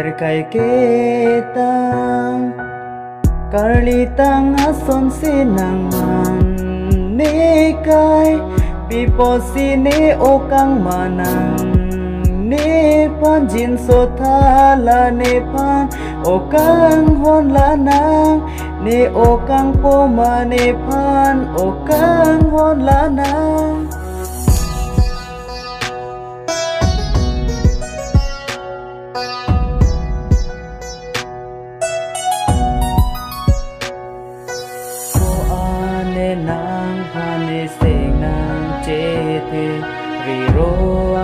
berkai ketang karlitang ason sinang nikai pipo sini okang manang nipan jin sothala nipan okang hon lanang ni okang poma nipan okang hon lanang nang phane sing nang chete riro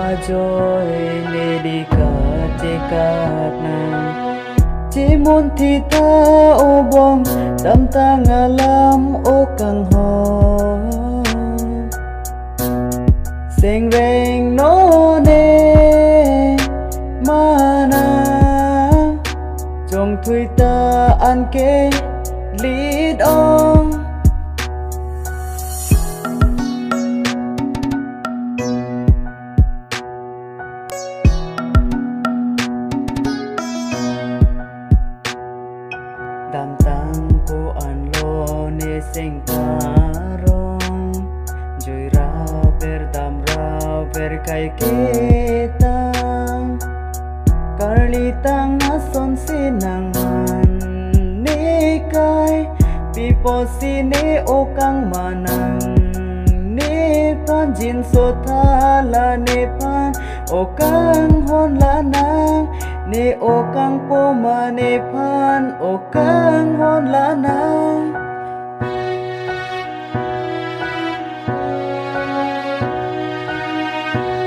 ajoy ne dikat jekat nang chimun thi tha obong tam tang alam o kang ho sing reng no ne mana jong thui ta an ke lead on đam tăng cô an lo ne sing parong jui rao per kai ketang karlitang ason sinang ni kai pipo sini okang manang ni pan jin sothala nipan okang hon lanang ni okang poma nipan okang hon lanang